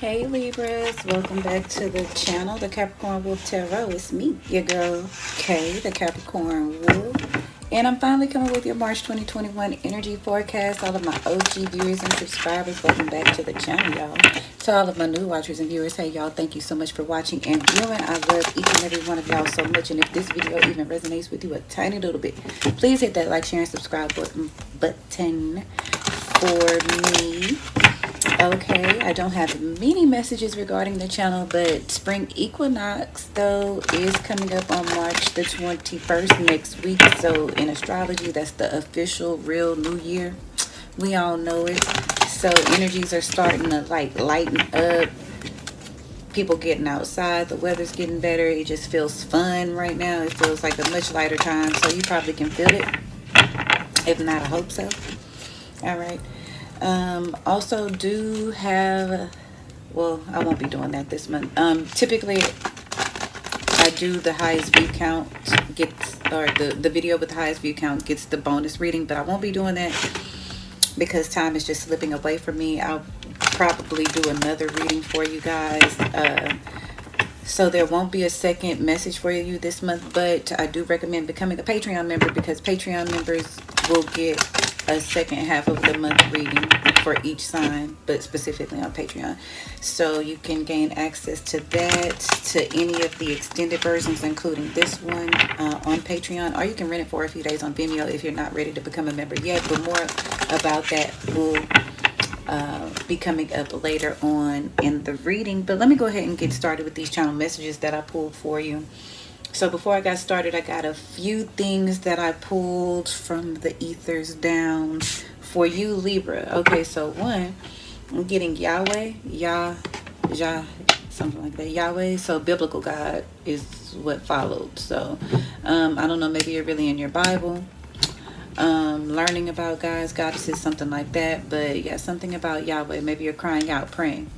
Hey Libras, welcome back to the channel, the Capricorn Wolf Tarot. It's me, your girl Kay, the Capricorn Wolf. And I'm finally coming with your March 2021 energy forecast. All of my OG viewers and subscribers, welcome back to the channel, y'all. To all of my new watchers and viewers, hey y'all, thank you so much for watching and viewing. I love each and every one of y'all so much. And if this video even resonates with you a tiny little bit, please hit that like, share, and subscribe button for me. Okay, I don't have many messages regarding the channel, but spring equinox though is coming up on March the 21st next week. So in astrology, that's the official real new year. We all know it. So energies are starting to like lighten up. People getting outside, the weather's getting better. It just feels fun right now. It feels like a much lighter time, so you probably can feel it. If not, I hope so. All right. Also do have, well, I won't be doing that this month. Typically I do the highest view count gets, or the video with the highest view count gets the bonus reading, but I won't be doing that because time is just slipping away from me. I'll probably do another reading for you guys. So there won't be a second message for you this month, but I do recommend becoming a Patreon member because Patreon members will get a second half of the month reading for each sign, but specifically on Patreon. So you can gain access to that, to any of the extended versions, including this one on Patreon, or you can rent it for a few days on Vimeo if you're not ready to become a member yet. But more about that will be coming up later on in the reading. But let me go ahead and get started with these channel messages that I pulled for you. So before I got started, I got a few things that I pulled from the ethers down for you, Libra. Okay, so one, I'm getting Yahweh, something like that, Yahweh. So biblical God is what followed. So I don't know, maybe you're really in your Bible, learning about gods, goddesses, something like that. But yeah, something about Yahweh. Maybe you're crying out, praying,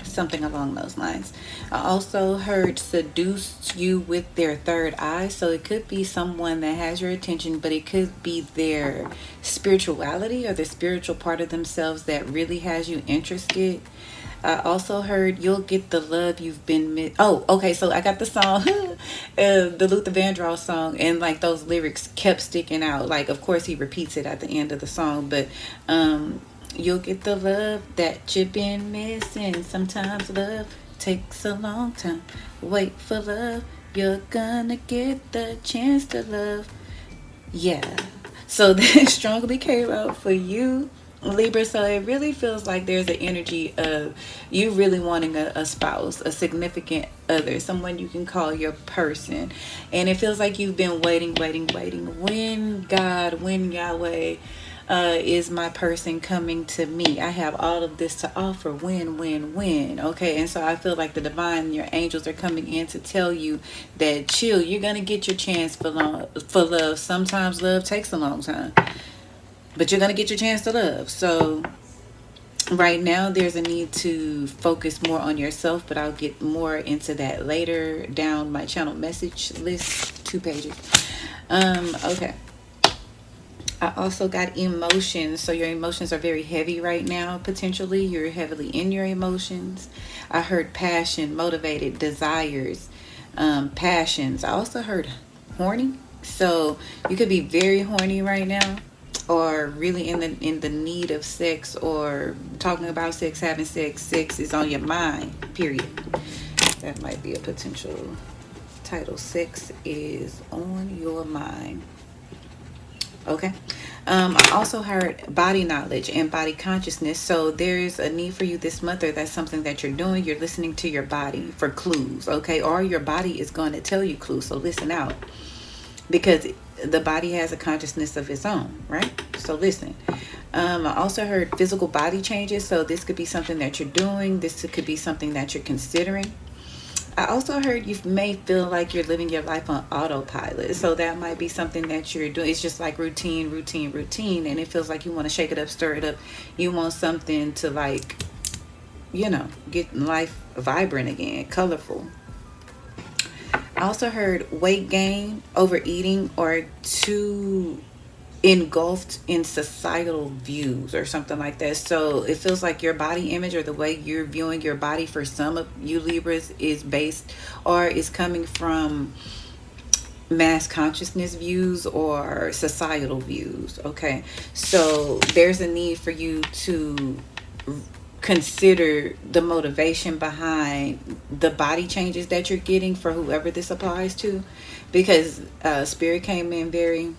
something along those lines. I also heard seduce you with their third eye. So it could be someone that has your attention, but it could be their spirituality or the spiritual part of themselves that really has you interested. I also heard you'll get the love you've been oh, okay, so I got the song the Luther Vandross song, and like those lyrics kept sticking out. Like, of course he repeats it at the end of the song, but you'll get the love that you've been missing. Sometimes love takes a long time. Wait for love. You're gonna get the chance to love. Yeah. So that strongly came out for you, Libra. So it really feels like there's an energy of you really wanting a spouse, a significant other, someone you can call your person. And it feels like you've been waiting. When God, when Yahweh is my person coming to me? I have all of this to offer. When? Okay, and so I feel like the divine, your angels are coming in to tell you that chill. You're gonna get your chance for love. Sometimes love takes a long time, but you're gonna get your chance to love. So right now there's a need to focus more on yourself, but I'll get more into that later down my channel message list, 2 pages. Okay. I also got emotions. So your emotions are very heavy right now. Potentially you're heavily in your emotions. I heard passion, motivated, desires, passions. I also heard horny. So you could be very horny right now, or really in the need of sex, or talking about sex, having sex. Sex is on your mind, period. That might be a potential title. Sex is on your mind. Okay. I also heard body knowledge and body consciousness. So there's a need for you this month, or that's something that you're doing. You're listening to your body for clues, okay? Or your body is going to tell you clues. So listen out, because the body has a consciousness of its own, right? So listen. I also heard physical body changes. So this could be something that you're doing. This could be something that you're considering. I also heard you may feel like you're living your life on autopilot. So that might be something that you're doing. It's just like routine. And it feels like you want to shake it up, stir it up. You want something to, like, you know, get life vibrant again, colorful. I also heard weight gain, overeating, or too engulfed in societal views or something like that. So it feels like your body image or the way you're viewing your body for some of you Libras is based or is coming from mass consciousness views or societal views. Okay, so there's a need for you to consider the motivation behind the body changes that you're getting for whoever this applies to, because spirit came in very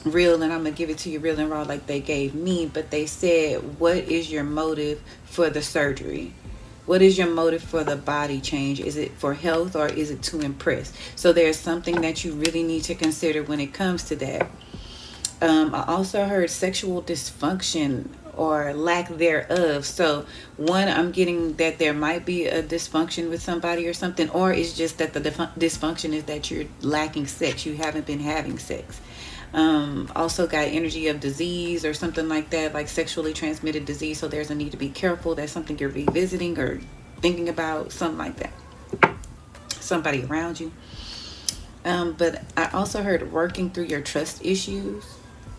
real, and I'm gonna give it to you real and raw like they gave me. But they said, what is your motive for the surgery? What is your motive for the body change? Is it for health or is it to impress? So there's something that you really need to consider when it comes to that. I also heard sexual dysfunction or lack thereof. So one, I'm getting that there might be a dysfunction with somebody or something, or it's just that the dysfunction is that you're lacking sex. You haven't been having sex. Also got energy of disease or something like that, like sexually transmitted disease. So there's a need to be careful. That's something you're revisiting or thinking about, something like that. Somebody around you. But I also heard working through your trust issues.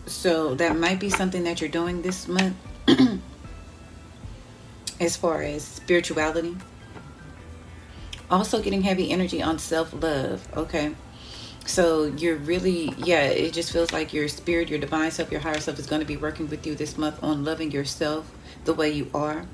So that might be something that you're doing this month as far as spirituality. Also getting heavy energy on self-love. Okay. So you're really, it just feels like your spirit, your divine self, your higher self is going to be working with you this month on loving yourself the way you are.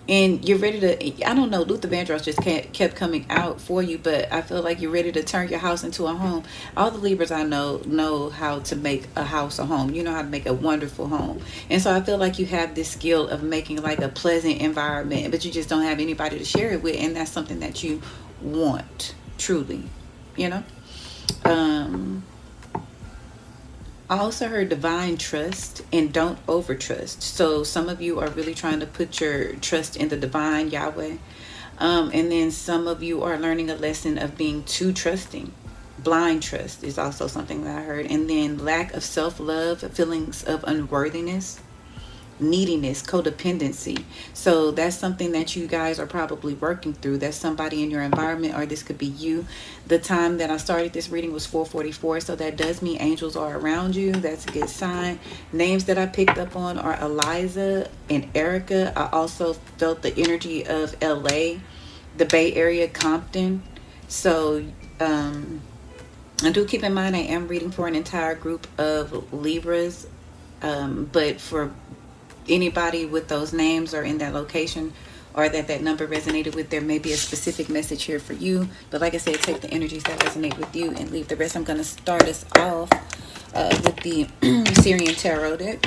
And you're ready to, I don't know, Luther Vandross just kept coming out for you, but I feel like you're ready to turn your house into a home. All the Libras I know how to make a house a home. You know how to make a wonderful home. And so I feel like you have this skill of making like a pleasant environment, but you just don't have anybody to share it with. And that's something that you want, truly, you know? I also heard divine trust and don't over trust. So some of you are really trying to put your trust in the divine Yahweh. And then some of you are learning a lesson of being too trusting. Blind trust is also something that I heard. And then lack of self-love, feelings of unworthiness, neediness, codependency. So that's something that you guys are probably working through. That's somebody in your environment, or this could be you. The time that I started this reading was 4:44, so that does mean angels are around you. That's a good sign. Names that I picked up on are Eliza and Erica. I also felt the energy of LA, the Bay Area, Compton. So I do keep in mind I am reading for an entire group of Libras, but for anybody with those names or in that location or that number resonated with, there may be a specific message here for you. But like I said, take the energies that resonate with you and leave the rest. I'm going to start us off with the Syrian Tarot deck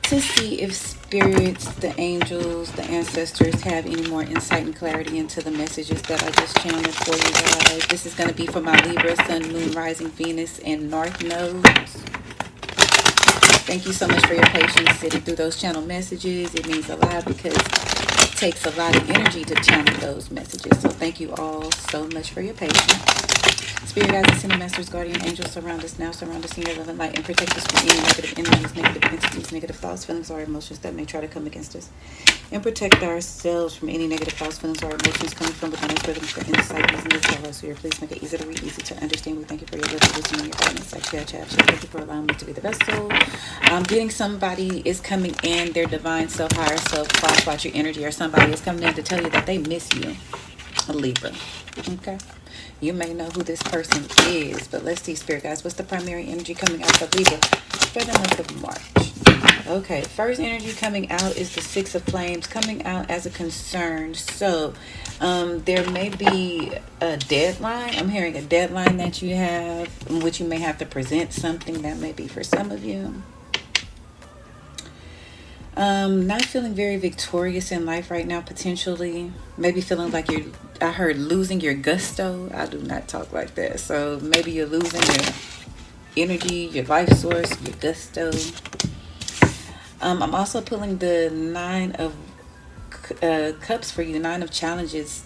to see if spirits, the angels, the ancestors have any more insight and clarity into the messages that I just channeled for you guys. This is going to be for my Libra, Sun, Moon, Rising, Venus, and North nodes. Thank you so much for your patience sitting through those channel messages. It means a lot because it takes a lot of energy to channel those messages. So thank you all so much for your patience. Spirit guides, ascended masters, guardian angels, surround us now, surround us in your love and light, and protect us from any negative energies, negative entities, negative thoughts, feelings, or emotions that may try to come against us. And protect ourselves from any negative thoughts, feelings, or emotions coming from within us, whether for insight using this tarot. So please make it easy to read, easy to understand. We thank you for your love, wisdom, and your guidance. Thank you for allowing me to be the vessel. Getting somebody is coming in, their divine self, higher self, cross watch your energy, or somebody is coming in to tell you that they miss you. A Libra. Okay. You may know who this person is, but let's see, Spirit guys, what's the primary energy coming out for Libra for the month of March? Okay, first energy coming out is the Six of Flames, coming out as a concern. So there may be a deadline. I'm hearing a deadline that you have, in which you may have to present something. That may be for some of you. Not feeling very victorious in life right now, potentially. Maybe feeling like I heard losing your gusto. I do not talk like that. So maybe you're losing your energy, your life source, your gusto. I'm also pulling the Nine of Cups for you, Nine of Challenges.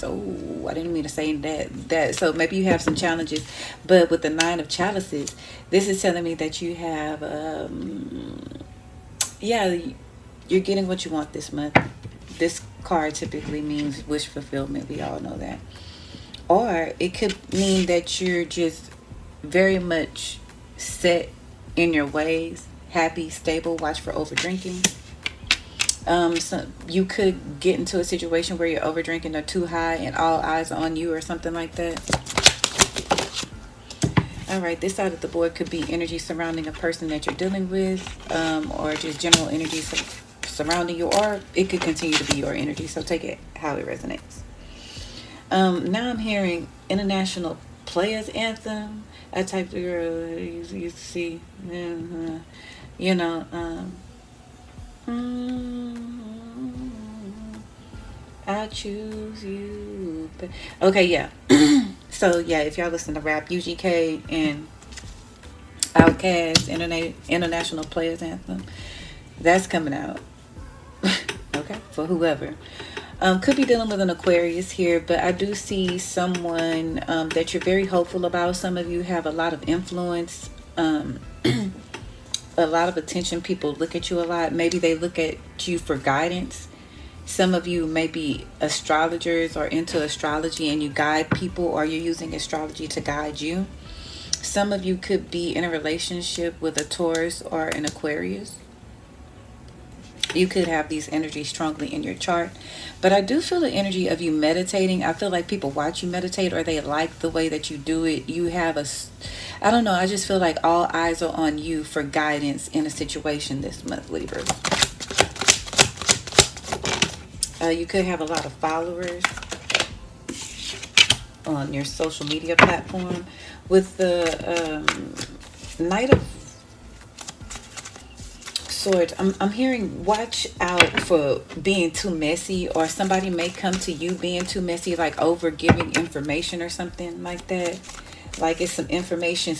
Oh, I didn't mean to say that. So maybe you have some challenges, but with the Nine of Chalices, this is telling me that you have you're getting what you want this month. This card typically means wish fulfillment. We all know that. Or it could mean that you're just very much set in your ways, happy, stable, watch for over drinking. So you could get into a situation where you're over drinking or too high and all eyes are on you or something like that. All right, this side of the board could be energy surrounding a person that you're dealing with, or just general energy surrounding you, or it could continue to be your energy. So take it how it resonates. Now I'm hearing international players anthem. I type of girl you see, you know. I choose you. Okay, yeah. So yeah, if y'all listen to rap, UGK and Outkast, International Players Anthem, that's coming out. Okay, for whoever. Could be dealing with an Aquarius here, but I do see someone that you're very hopeful about. Some of you have a lot of influence, a lot of attention. People look at you a lot. Maybe they look at you for guidance. Some of you may be astrologers or into astrology and you guide people, or you're using astrology to guide you. Some of you could be in a relationship with a Taurus or an Aquarius. You could have these energies strongly in your chart. But I do feel the energy of you meditating. I feel like people watch you meditate or they like the way that you do it. You have I don't know, I just feel like all eyes are on you for guidance in a situation this month, Libra. You could have a lot of followers on your social media platform. With the Knight of Swords, I'm hearing watch out for being too messy, or somebody may come to you being too messy, like over giving information or something like that. Like it's some information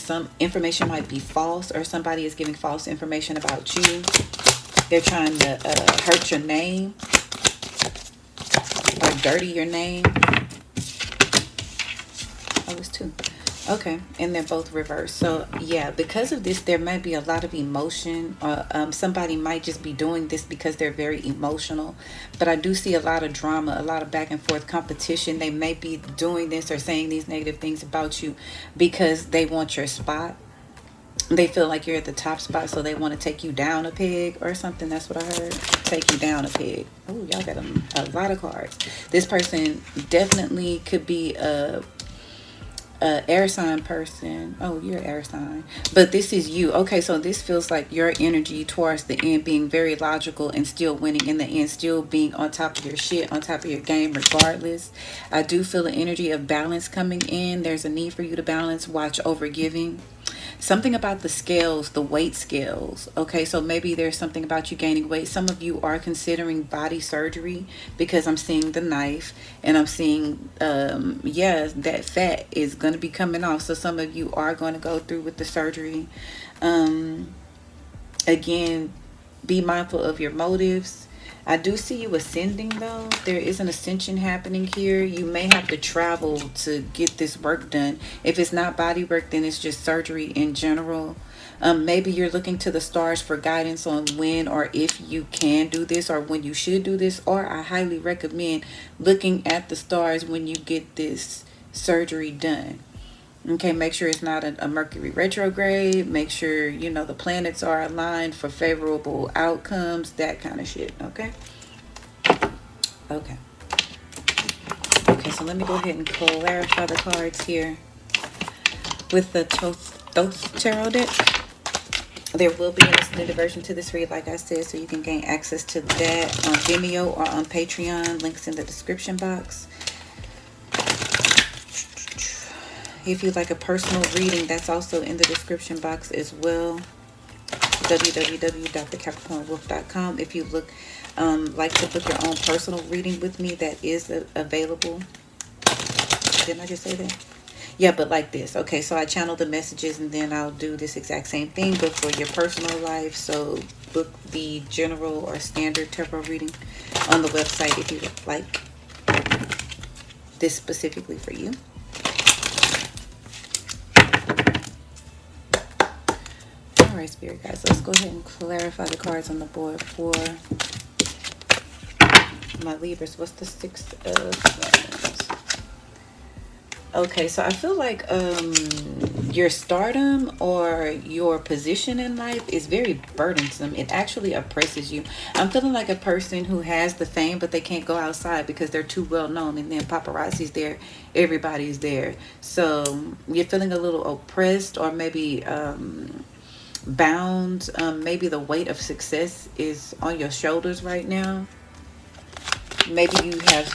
might be false, or somebody is giving false information about you. They're trying to hurt your name or dirty your name. Oh, it's two. Okay, and they're both reversed. So yeah, because of this, there might be a lot of emotion, or somebody might just be doing this because they're very emotional. But I do see a lot of drama, a lot of back and forth competition. They may be doing this or saying these negative things about you because they want your spot. They feel like you're at the top spot, so they want to take you down a peg or something. That's what I heard. Take you down a peg. Oh, y'all got a lot of cards. This person definitely could be a air sign person. Oh, you're air sign, but this is you. Okay, so this feels like your energy towards the end, being very logical and still winning in the end, still being on top of your shit, on top of your game regardless. I do feel the energy of balance coming in. There's a need for you to balance. Watch over giving. Something about the scales, the weight scales. Okay, so maybe there's something about you gaining weight. Some of you are considering body surgery, because I'm seeing the knife and I'm seeing, yeah, that fat is going to be coming off. So some of you are going to go through with the surgery. Again, be mindful of your motives. I do see you ascending though. There is an ascension happening here. You may have to travel to get this work done. If it's not body work, then it's just surgery in general. Maybe you're looking to the stars for guidance on when or if you can do this, or when you should do this. Or I highly recommend looking at the stars when you get this surgery done. Okay, make sure it's not a Mercury retrograde. Make sure, you know, the planets are aligned for favorable outcomes, that kind of shit. Okay? Okay. Okay, so let me go ahead and clarify the cards here. With the Thoth Tarot deck, there will be an extended version to this read, like I said, so you can gain access to that on Vimeo or on Patreon. Links in the description box. If you'd like a personal reading, that's also in the description box as well. www.thecapricornwolf.com. If you like to book your own personal reading with me, that is available. Didn't I just say that? Yeah, but like this. Okay, so I channel the messages and then I'll do this exact same thing, but for your personal life. So book the general or standard tarot reading on the website if you would like this specifically for you. All right, Spirit guys, let's go ahead and clarify the cards on the board for my Libras. What's the Six of Wands? Okay, so I feel like your stardom or your position in life is very burdensome. It actually oppresses you. I'm feeling like a person who has the fame, but they can't go outside because they're too well known. And then paparazzi's there, everybody's there. So you're feeling a little oppressed, or maybe bound. Maybe the weight of success is on your shoulders right now. Maybe you have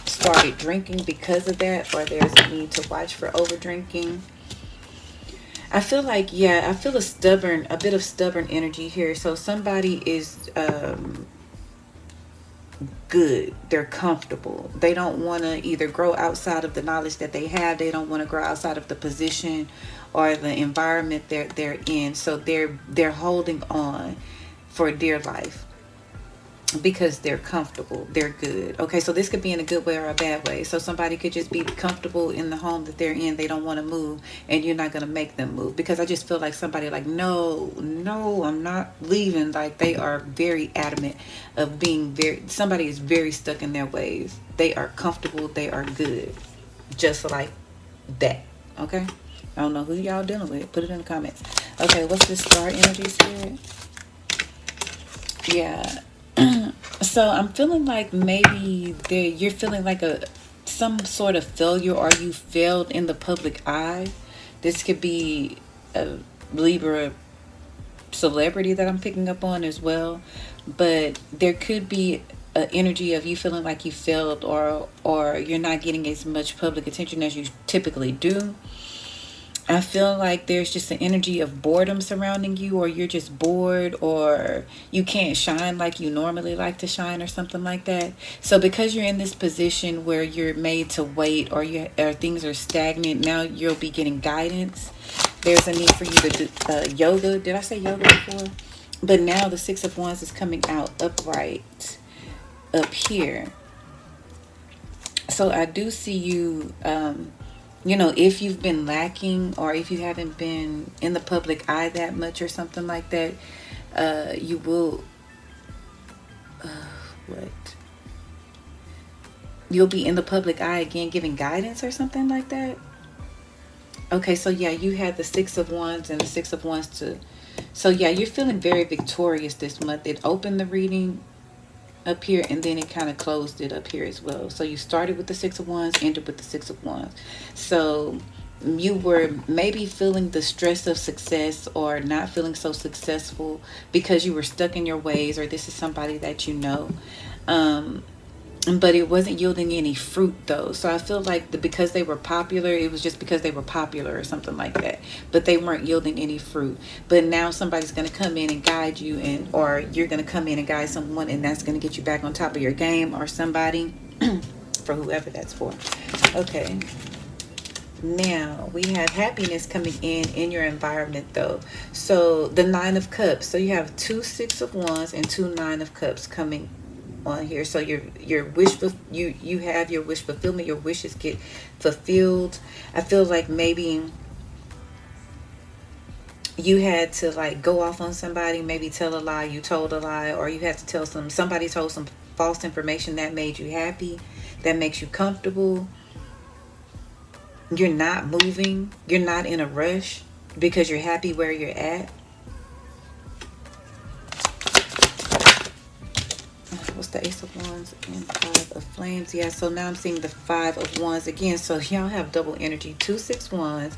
started drinking because of that, or there's a need to watch for over drinking. I feel like, yeah, I feel a bit of stubborn energy here. So somebody is good. They're comfortable. They don't want to either grow outside of the knowledge that they have. They don't want to grow outside of the position or the environment they're in. So they're holding on for dear life because they're comfortable. They're good. Okay, so this could be in a good way or a bad way. So somebody could just be comfortable in the home that they're in. They don't want to move, and you're not going to make them move, because I just feel like somebody like, no, I'm not leaving. Like, they are very adamant of being somebody is very stuck in their ways. They are comfortable. They are good. Just like that. Okay? I don't know who y'all dealing with. Put it in the comments. Okay, what's this star energy, spirit? Yeah. So I'm feeling like maybe you're feeling like some sort of failure, or you failed in the public eye. This could be a Libra celebrity that I'm picking up on as well, but there could be an energy of you feeling like you failed, or you're not getting as much public attention as you typically do. I feel like there's just an energy of boredom surrounding you, or you're just bored, or you can't shine like you normally like to shine, or something like that. So because you're in this position where you're made to wait, or things are stagnant, now you'll be getting guidance. There's a need for you to do yoga. Did I say yoga before? But now the Six of Wands is coming out upright up here. So I do see you... if you've been lacking, or if you haven't been in the public eye that much or something like that, you will, you'll be in the public eye again, giving guidance or something like that. Okay, so yeah, you had the Six of Wands and the Six of Wands too. So yeah, you're feeling very victorious this month. It opened the reading up here, and then it kind of closed it up here as well. So you started with the Six of Wands, ended with the Six of Wands. So you were maybe feeling the stress of success, or not feeling so successful because you were stuck in your ways, or this is somebody that you know. But it wasn't yielding any fruit though. So I feel like because they were popular, it was just because they were popular or something like that. But they weren't yielding any fruit. But now somebody's going to come in and guide you, or you're going to come in and guide someone, and that's going to get you back on top of your game, or somebody, for whoever that's for. Okay. Now we have happiness coming in your environment though. So the Nine of Cups. So you have 2 Six of Wands and 2 Nine of Cups coming on here. So your wish, you have your wish fulfillment. Your wishes get fulfilled. I feel like maybe you had to like go off on somebody, maybe tell a lie, you told a lie, or you had to tell somebody told some false information that made you happy, that makes you comfortable. You're not moving, you're not in a rush because you're happy where you're at. What's the Ace of Wands and Five of Flames? Yeah, so now I'm seeing the Five of Wands again. So y'all have double energy. 2 Six Wands,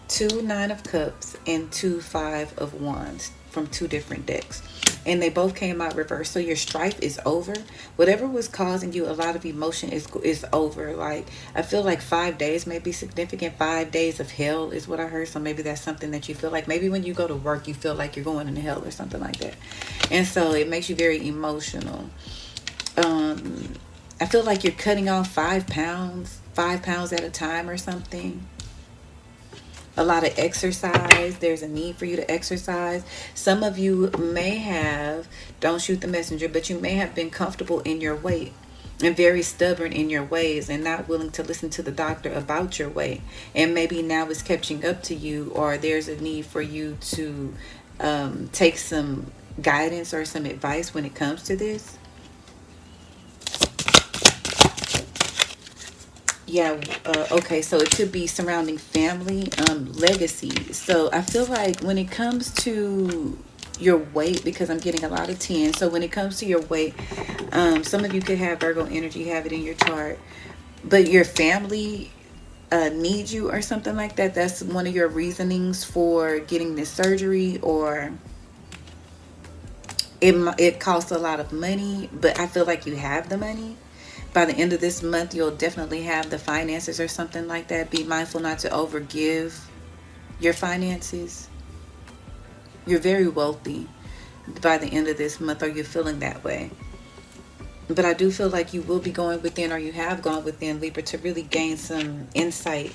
2 Nine of Cups, and 2 Five of Wands from 2 different decks. And they both came out reversed. So your strife is over. Whatever was causing you a lot of emotion is over. Like, I feel like 5 days may be significant. 5 days of hell is what I heard. So maybe that's something that you feel like. Maybe when you go to work, you feel like you're going into hell or something like that. And so it makes you very emotional. I feel like you're cutting off 5 pounds at a time or something. A lot of exercise. There's a need for you to exercise. Some of you may have, don't shoot the messenger, but you may have been comfortable in your weight and very stubborn in your ways, and not willing to listen to the doctor about your weight. And maybe now it's catching up to you, or there's a need for you to take some guidance or some advice when it comes to this. Yeah, okay, so it could be surrounding family, legacy. So I feel like when it comes to your weight, because I'm getting a lot of 10, so when it comes to your weight, some of you could have Virgo energy, have it in your chart, but your family needs you or something like that. That's one of your reasonings for getting this surgery, or it costs a lot of money, but I feel like you have the money. By the end of this month, you'll definitely have the finances or something like that. Be mindful not to overgive your finances. You're very wealthy by the end of this month, or you're feeling that way. But I do feel like you will be going within, or you have gone within, Libra, to really gain some insight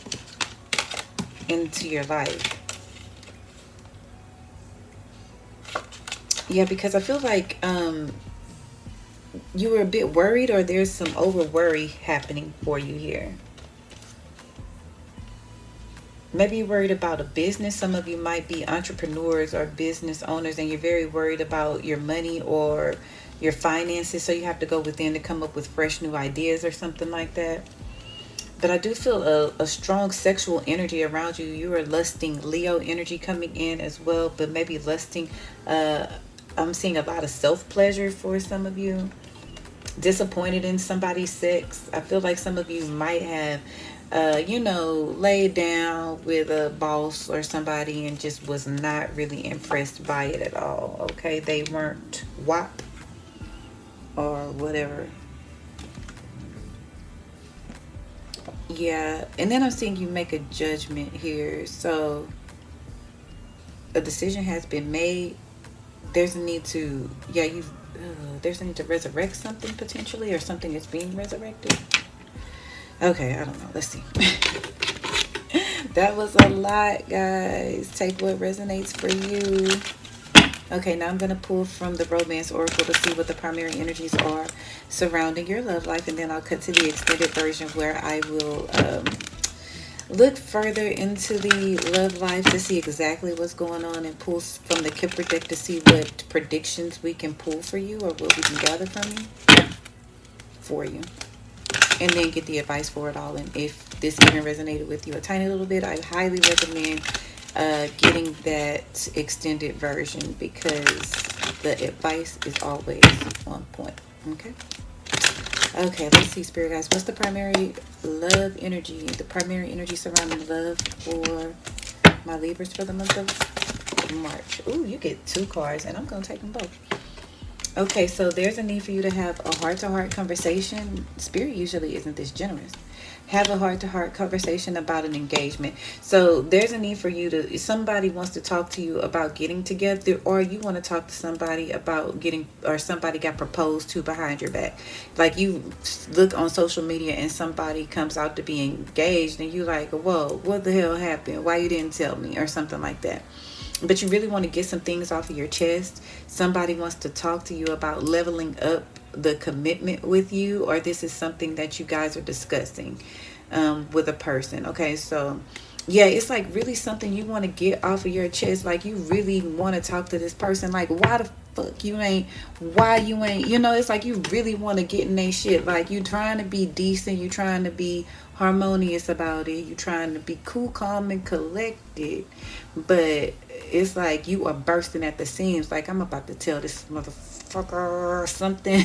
into your life. Yeah, because I feel like you were a bit worried, or there's some over worry happening for you here. Maybe you're worried about a business. Some of you might be entrepreneurs or business owners, and you're very worried about your money or your finances, so you have to go within to come up with fresh new ideas or something like that. But I do feel a strong sexual energy around you. You are lusting, Leo energy coming in as well, but maybe lusting. I'm seeing a lot of self-pleasure for some of you. Disappointed in somebody's sex. I feel like some of you might have laid down with a boss or somebody and just was not really impressed by it at all. Okay, they weren't WAP or whatever. Yeah, and then I'm seeing you make a judgment here. So a decision has been made. There's a need to, there's a need to resurrect something potentially, or something is being resurrected. Okay, I don't know. Let's see. That was a lot, guys. Take what resonates for you. Okay, now I'm going to pull from the Romance Oracle to see what the primary energies are surrounding your love life, and then I'll cut to the extended version where I will look further into the love life to see exactly what's going on, and pull from the Kipper deck to see what predictions we can pull for you, or what we can gather from you for you. And then get the advice for it all. And if this even resonated with you a tiny little bit, I highly recommend getting that extended version, because the advice is always on point. Okay, let's see, Spirit guys. What's the primary love energy? The primary energy surrounding love for my Libras for the month of March. Ooh, you get 2 cards, and I'm going to take them both. Okay, so there's a need for you to have a heart-to-heart conversation. Spirit usually isn't this generous. Have a heart-to-heart conversation about an engagement. So there's a need for you to, somebody wants to talk to you about getting together, or you want to talk to somebody about getting, or somebody got proposed to behind your back. Like you look on social media and somebody comes out to be engaged, and you like, whoa, what the hell happened? Why you didn't tell me? Or something like that. But you really want to get some things off of your chest. Somebody wants to talk to you about leveling up the commitment with you, or this is something that you guys are discussing with a person. Okay, so yeah, it's like really something you want to get off of your chest. Like you really want to talk to this person. Like why the fuck you ain't, it's like you really want to get in their shit. Like you trying to be decent, you trying to be harmonious about it, you trying to be cool, calm, and collected, but it's like you are bursting at the seams. Like I'm about to tell this motherfucker something.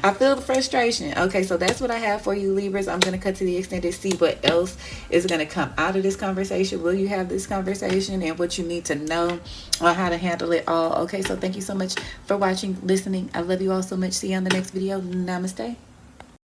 I feel the frustration. Okay, so that's what I have for you, Libras. I'm going to cut to the extended, see what else is going to come out of this conversation. Will you have this conversation, and what you need to know on how to handle it all. Okay, so thank you so much for watching, listening. I love you all so much. See you on the next video. Namaste.